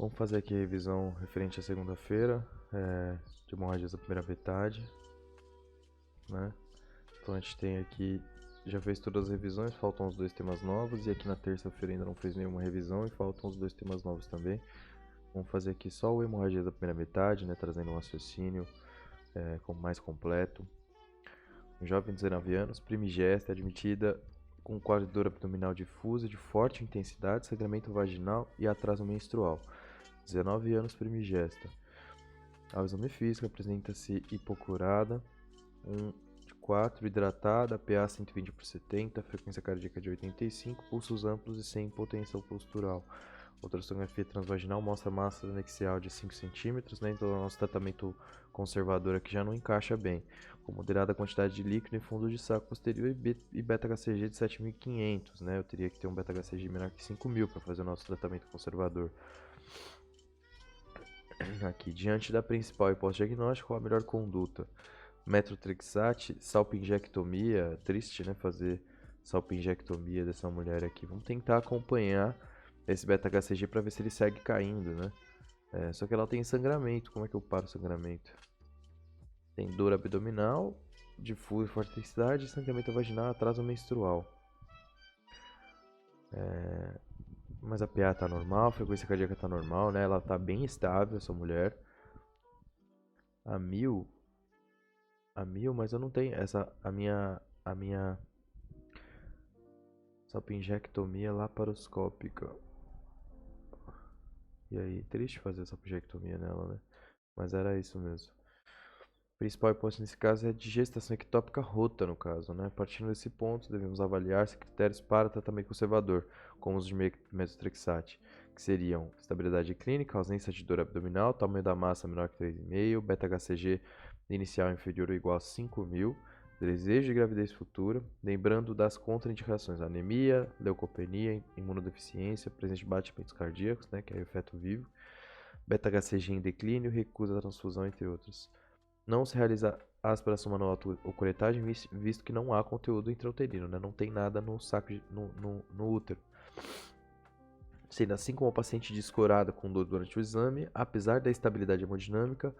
Vamos fazer aqui a revisão referente à segunda-feira, de hemorragias da primeira metade, né? Então a gente tem aqui, já fez todas as revisões, faltam os dois temas novos, e aqui na terça-feira ainda não fez nenhuma revisão e faltam os dois temas novos também. Vamos fazer aqui só o hemorragia da primeira metade, né? Trazendo um raciocínio mais completo. Um jovem de 19 anos, primigesta, admitida com quadro de dor abdominal difusa de forte intensidade, sangramento vaginal e atraso menstrual. 19 anos, primigesta. Ao exame físico, apresenta-se hipocurada, 1/4, hidratada, PA 120/70, frequência cardíaca de 85, pulsos amplos e sem hipotensão postural. Ultrassonografia transvaginal mostra massa anexial de 5 cm, né? Então o nosso tratamento conservador aqui já não encaixa bem. Com moderada quantidade de líquido em fundo de saco posterior e beta-HCG de 7.500, né? Eu teria que ter um beta-HCG menor que 5.000 para fazer o nosso tratamento conservador. Aqui, diante da principal hipótese diagnóstica, qual a melhor conduta? Metotrexate, salpingectomia, triste, né, fazer salpingectomia dessa mulher aqui. Vamos tentar acompanhar esse beta-HCG para ver se ele segue caindo, né? Só que ela tem sangramento, como é que eu paro o sangramento? Tem dor abdominal, difuso e forte intensidade, sangramento vaginal, atraso menstrual. Mas a PA tá normal, a frequência cardíaca tá normal, né? Ela tá bem estável, essa mulher. A mil, mas eu não tenho a minha salpingectomia laparoscópica. E aí, triste fazer salpingectomia nela, né? Mas era isso mesmo. A principal hipótese nesse caso é de gestação ectópica rota, no caso, né? Partindo desse ponto, devemos avaliar se critérios para tratamento conservador, como os de metotrexate, que seriam estabilidade clínica, ausência de dor abdominal, tamanho da massa menor que 3,5, beta-HCG inicial inferior ou igual a 5.000, desejo de gravidez futura, lembrando das contraindicações, anemia, leucopenia, imunodeficiência, presença de batimentos cardíacos, né, que é o feto vivo, beta-HCG em declínio, recusa da transfusão, entre outros. Não se realiza aspiração manual ou curetagem, visto que não há conteúdo intrauterino, né? Não tem nada no saco no útero. Sendo assim como o paciente descorada com dor durante o exame, apesar da estabilidade hemodinâmica,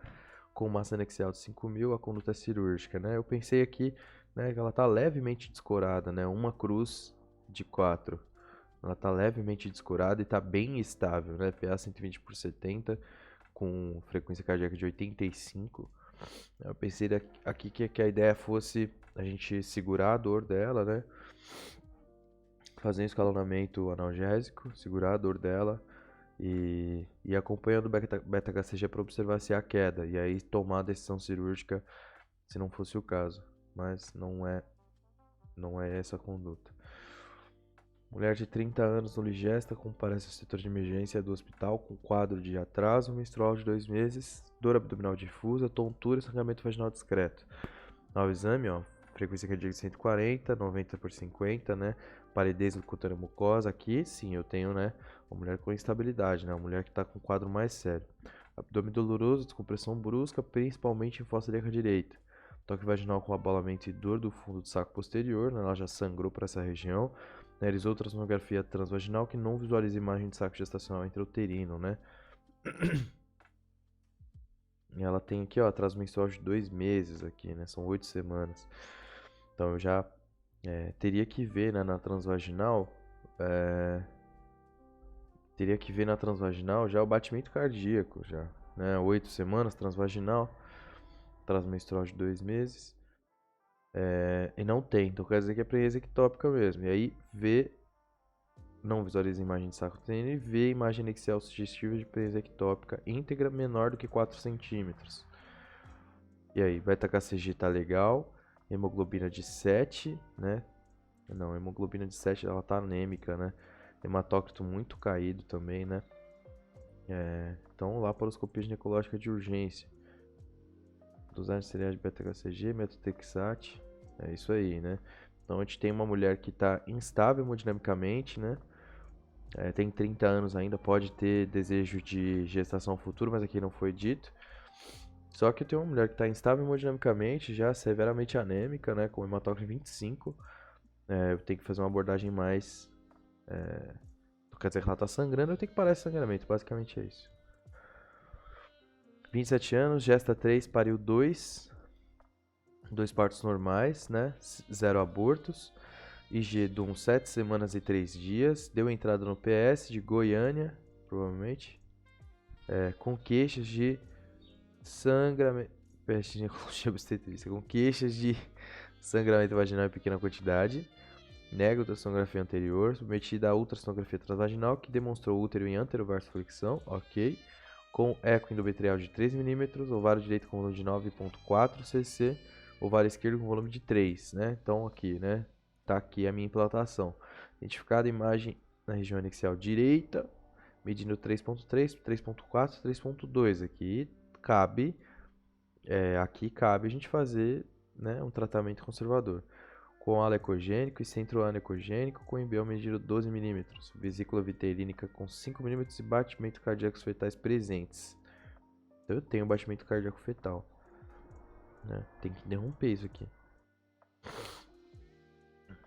com massa anexial de 5.000, a conduta é cirúrgica, né? Eu pensei aqui, né, que ela está levemente descorada, né? Uma cruz de 4. Ela está levemente descorada e está bem estável, né? PA 120/70, com frequência cardíaca de 85. Eu pensei aqui que a ideia fosse a gente segurar a dor dela, né? Fazer um escalonamento analgésico, segurar a dor dela e acompanhando o beta-HCG para observar se há queda. E aí tomar a decisão cirúrgica se não fosse o caso. Mas não é essa a conduta. Mulher de 30 anos no Ligesta comparece ao setor de emergência do hospital com quadro de atraso menstrual de 2 meses, dor abdominal difusa, tontura e sangramento vaginal discreto. Ao exame, ó, frequência cardíaca de 140, 90/50, né? Palidez do cutânea mucosa. Aqui, sim, eu tenho, né, uma mulher com instabilidade, né? Uma mulher que está com um quadro mais sério. Abdômen doloroso, descompressão brusca, principalmente em fossa ilíaca direita. Toque vaginal com abalamento e dor do fundo do saco posterior, né? Ela já sangrou para essa região. Realizou ultrassonografia transvaginal que não visualiza imagem de saco gestacional intrauterino, né? E ela tem aqui, ó, atraso menstrual de 2 meses aqui, né? São 8 semanas. Então eu já teria que ver, né, na transvaginal, teria que ver na transvaginal já o batimento cardíaco, já, né? 8 semanas transvaginal, atraso menstrual de 2 meses. E não tem, então quer dizer que é preguiça ectópica mesmo. E aí vê, não visualiza a imagem de saco uterino e vê a imagem anexial sugestiva de preguiça ectópica íntegra menor do que 4 centímetros. E aí, beta-HCG tá legal, hemoglobina de 7, né? Não, hemoglobina de 7 ela tá anêmica, né? Hematócrito muito caído também, né? Então, laparoscopia ginecológica de urgência. Dosagem cereal de beta-HCG, metotrexate. É isso aí, né? Então, a gente tem uma mulher que está instável hemodinamicamente, né? Tem 30 anos ainda, pode ter desejo de gestação futura, mas aqui não foi dito. Só que tem uma mulher que está instável hemodinamicamente, já severamente anêmica, né? Com hematócrito 25. Eu tenho que fazer uma abordagem mais quer dizer que ela tá sangrando, eu tenho que parar esse sangramento, basicamente é isso. 27 anos, gesta 3, pariu 2 partos normais, né? 0 abortos. IG de 7 semanas e 3 dias. Deu entrada no PS de Goiânia, provavelmente. Com queixas de sangramento. Peste ginecologia obstetrícia. Com queixas de sangramento vaginal em pequena quantidade. Nega ultrassonografia anterior. Submetida a ultrassonografia transvaginal que demonstrou útero em anterovarsoflexão. Ok. Com eco endometrial de 3 mm. Ovário direito com volume de 9,4 cc. Ovário esquerdo com volume de 3, né? Então aqui, né? Tá aqui a minha implantação. Identificada a imagem na região anexial direita, medindo 3.3, 3.4, 3.2. Aqui cabe a gente fazer, né, um tratamento conservador. Com ala ecogênico e centro anecogênico, com embrião medido 12 mm, vesícula viterínica com 5 mm e batimento cardíaco fetais presentes. Então eu tenho batimento cardíaco fetal, né? Tem que interromper isso aqui.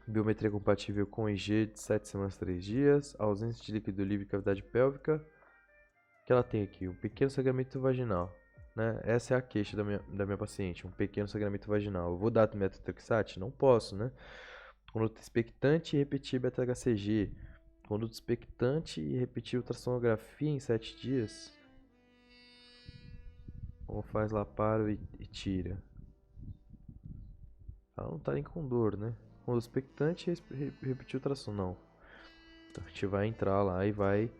Biometria compatível com IG de 7 semanas e 3 dias. Ausência de líquido livre e cavidade pélvica. O que ela tem aqui? Um pequeno sangramento vaginal, né? Essa é a queixa da minha paciente. Um pequeno sangramento vaginal. Eu vou dar metotrexate? Não posso, né? Conduta expectante e repetir beta-HCG. Conduta expectante e repetir ultrassonografia em 7 dias. Ou faz laparo e tira. Ela não tá nem com dor, né? Conduta expectante e repetir ultrassom. Não. Então a gente vai entrar lá e vai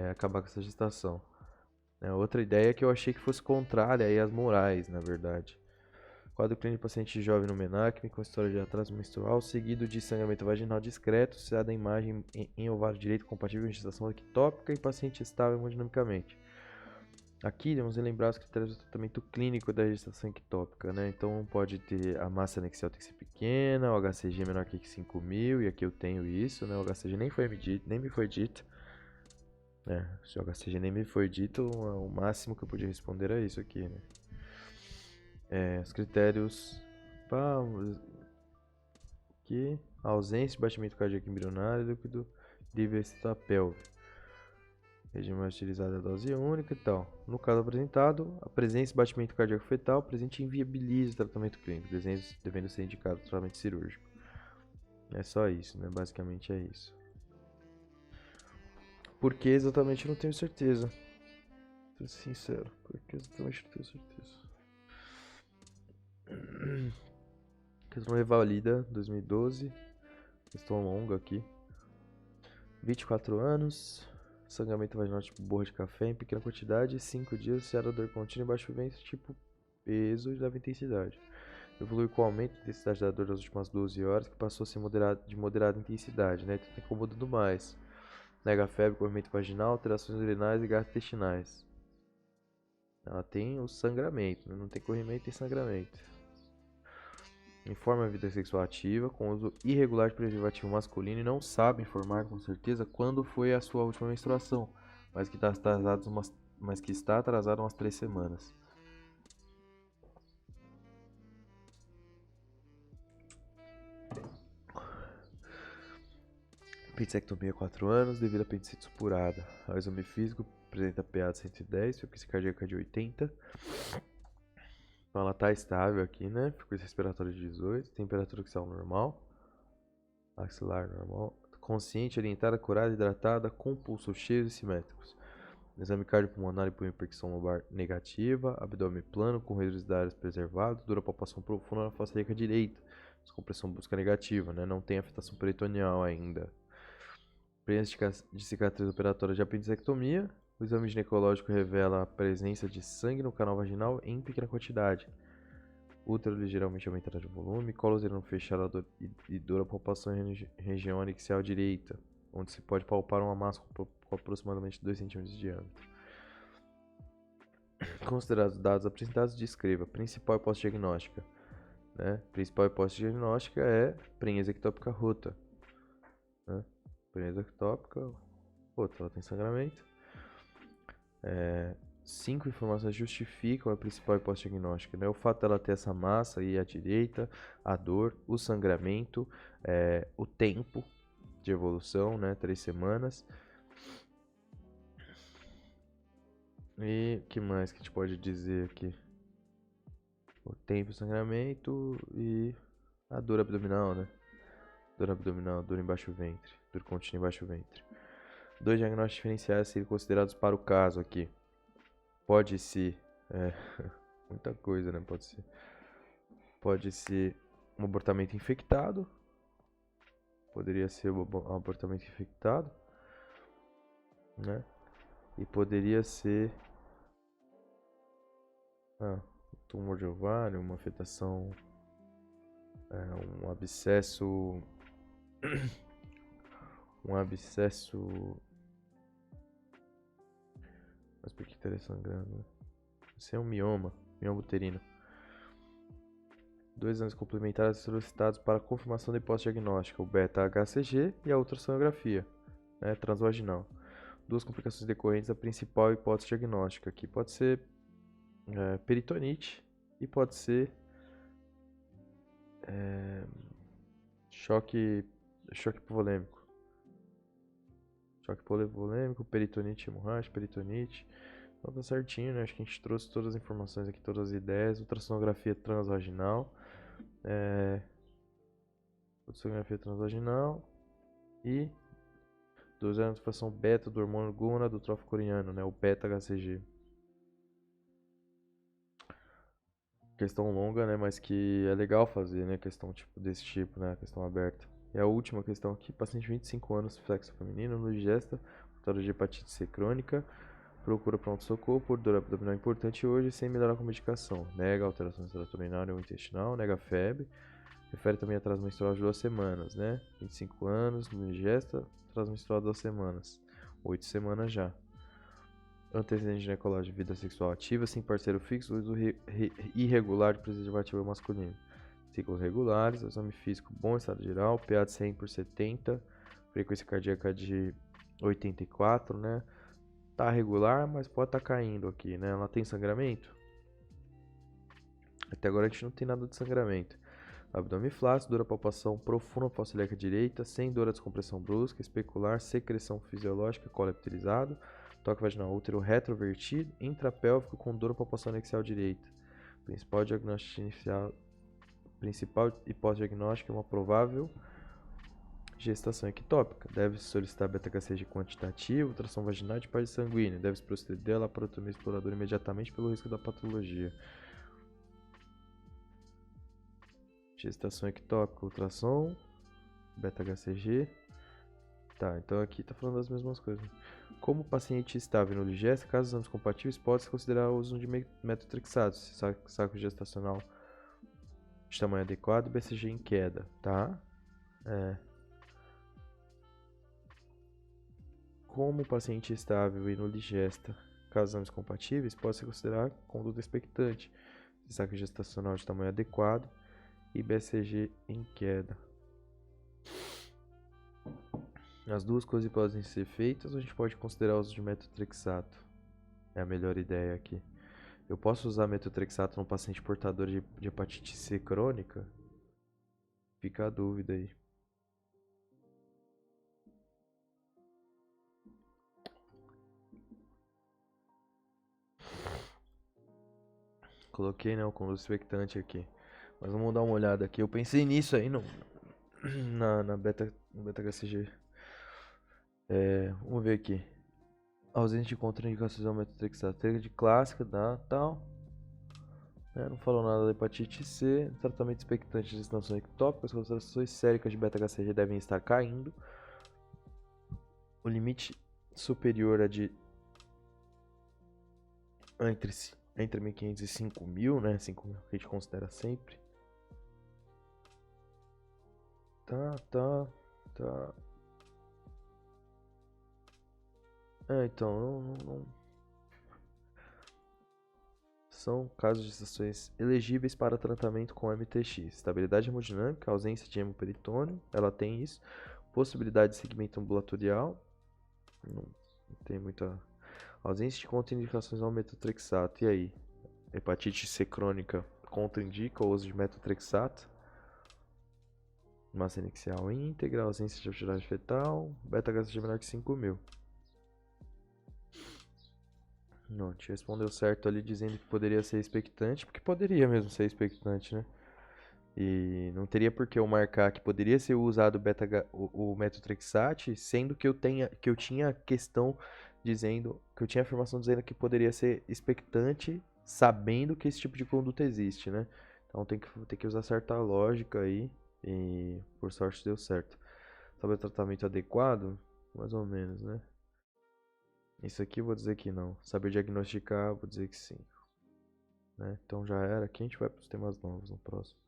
acabar com essa gestação. Outra ideia que eu achei que fosse contrária aí às morais, na verdade. Quadro clínico de paciente jovem no menacme com história de atraso menstrual, seguido de sangramento vaginal discreto, associado à imagem em ovário direito compatível com gestação ectópica e paciente estável hemodinamicamente. Aqui devemos lembrar os critérios do tratamento clínico da gestação ectópica, né? Então pode ter a massa anexial tem que ser pequena, o HCG menor que 5.000, e aqui eu tenho isso, né? O HCG nem me foi dito. Se o HCG nem me foi dito, o máximo que eu podia responder era isso aqui, né? Os critérios aqui, ausência de batimento cardíaco embrionário, líquido livre excitapélvico. Regime mais utilizado é a dose única e tal. No caso apresentado, a presença de batimento cardíaco fetal presente inviabiliza o tratamento clínico, devendo ser indicado o tratamento cirúrgico. É só isso, né? Basicamente é isso. Por que exatamente eu não tenho certeza. Pra ser sincero, porque exatamente não tenho certeza. Questão revalida 2012. Questão longa aqui. 24 anos. Sangramento vaginal tipo borra de café em pequena quantidade. 5 dias. Seara dor contínua e baixo ventre tipo peso e leve intensidade. Evolui com o aumento da intensidade da dor das últimas 12 horas, que passou a ser de moderada intensidade, né? Então tá incomodando mais. Nega febre, corrimento vaginal, alterações urinárias e gastrointestinais. Ela tem o sangramento, né? Não tem corrimento, tem sangramento. Informa a vida sexual ativa com uso irregular de preservativo masculino e não sabe informar com certeza quando foi a sua última menstruação, mas que está atrasado umas 3 semanas. Apendicectomia 4 anos, devido a apendicite supurada. O exame físico apresenta PA de 110, frequência cardíaca de 80. Então ela tá estável aqui, né? Frequência respiratória de 18, temperatura axial normal. Axilar normal. Consciente, orientada, curada, hidratada, com pulsos cheios e simétricos. Exame cardiopulmonar e por hipertensão lombar negativa. Abdômen plano, com reduzidários preservado. Dura palpação profunda na fossa ilíaca direita. Descompressão brusca negativa, né? Não tem afetação peritoneal ainda. Presença de cicatriz operatória de apendicectomia. O exame ginecológico revela a presença de sangue no canal vaginal em pequena quantidade. Útero ligeiramente aumentado de volume, colo uterino fechado e dura palpação em região anexial direita, onde se pode palpar uma massa com aproximadamente 2 cm de diâmetro. Considerados dados apresentados, descreva. Principal hipótese diagnóstica. Né? Principal hipótese diagnóstica é prenese ectópica rota. Né? Prenese ectópica rota, ela tem sangramento. 5 informações justificam a principal hipótese diagnóstica, né? O fato dela ter essa massa aí à direita, a dor, o sangramento, o tempo de evolução, né? 3 semanas, E o que mais que a gente pode dizer aqui? O tempo, sangramento e a dor abdominal, né? Dor abdominal, dor embaixo do ventre, dor contínua embaixo do ventre. Dois diagnósticos diferenciais a serem considerados para o caso aqui. Pode ser, muita coisa, né? Pode ser um abortamento infectado. Poderia ser um abortamento infectado, né? E poderia ser um tumor de ovário, uma afetação, um abscesso, um abscesso. Mas por que estaria sangrando? Né? Isso é um mioma uterino. 2 exames complementares solicitados para confirmação da hipótese diagnóstica, o beta-HCG e a ultrassonografia, né, transvaginal. 2 complicações decorrentes da principal hipótese diagnóstica, que pode ser peritonite e pode ser choque hipovolêmico. Choque hipovolêmico, peritonite hemorrágica, peritonite. Então tá certinho, né? Acho que a gente trouxe todas as informações aqui, todas as ideias. Ultrassonografia transvaginal. Ultrassonografia transvaginal. E 2 ativação beta do hormônio gonadotrófico uriano, né? O beta-HCG. Questão longa, né? Mas que é legal fazer, né? Questão desse tipo, né? Questão aberta. E a última questão aqui, paciente de 25 anos, sexo feminino, no digesta, portador de hepatite C crônica, procura pronto-socorro por dor abdominal importante hoje, sem melhorar com medicação. Nega alterações urinária ou intestinal, nega febre. Refere também a atraso menstrual de 2 semanas, né? 25 anos, no digesta, atraso menstrual de 2 semanas. 8 semanas já. Antecedente ginecológico de vida sexual ativa, sem parceiro fixo, uso irregular de preservativo masculino. Ciclos regulares, exame físico bom, estado geral, PA de 100 por 70, frequência cardíaca de 84, né? Tá regular, mas pode estar caindo aqui, né? Ela tem sangramento? Até agora a gente não tem nada de sangramento. Abdômen flácido, dor a palpação profunda pós-ilíaca direita, sem dor à descompressão brusca, especular, secreção fisiológica, colo epitelizado, toque vaginal útero retrovertido, intrapélvico com dor à palpação anexial direita. Principal diagnóstico inicial, principal hipótese diagnóstica é uma provável gestação ectópica. Deve-se solicitar beta-HCG quantitativo, ultrassom vaginal de parte sanguínea. Deve-se proceder à laparotomia exploradora imediatamente pelo risco da patologia. Gestação ectópica, ultrassom, beta-HCG. Tá, então aqui tá falando das mesmas coisas. Como o paciente estava no digesta, casos exames compatíveis, pode-se considerar o uso de metotrexato, saco gestacional de tamanho adequado e BCG em queda, tá? Como o paciente estável e no digesta, casos exames compatíveis, pode-se considerar conduta expectante, saco gestacional de tamanho adequado e BCG em queda. As duas coisas podem ser feitas ou a gente pode considerar o uso de metotrexato. É a melhor ideia aqui. Eu posso usar metotrexato no paciente portador de hepatite C crônica? Fica a dúvida aí. Coloquei, né, o conduto expectante aqui. Mas vamos dar uma olhada aqui. Eu pensei nisso aí na beta-HCG. Vamos ver aqui. Ausência de contraindicações ao metotrexato. Teoria de clássica, tal. Não falou nada da hepatite C. Tratamento expectante de gestação ectópica. As concentrações séricas de beta-HCG devem estar caindo. O limite superior é de entre 1.500 e 5.000, né? 5.000 que a gente considera sempre. Tá. Então, não. São casos de gestações elegíveis para tratamento com MTX. Estabilidade hemodinâmica, ausência de hemoperitônio, ela tem isso. Possibilidade de segmento ambulatorial, não tem muita. Ausência de contraindicações ao metotrexato. E aí? Hepatite C crônica contraindica o uso de metotrexato. Massa inicial íntegra, ausência de atividade fetal, beta-HCG menor que 5.000. Não, te respondeu certo ali dizendo que poderia ser expectante, porque poderia mesmo ser expectante, né? E não teria por que eu marcar que poderia ser usado o metotrexate, sendo que eu tinha questão dizendo, que eu tinha afirmação dizendo que poderia ser expectante, sabendo que esse tipo de conduta existe, né? Então tem que usar certa lógica aí, e por sorte deu certo. Sobre o tratamento adequado? Mais ou menos, né? Isso aqui eu vou dizer que não. Saber diagnosticar, vou dizer que sim. Né? Então já era. Aqui a gente vai para os temas novos no próximo.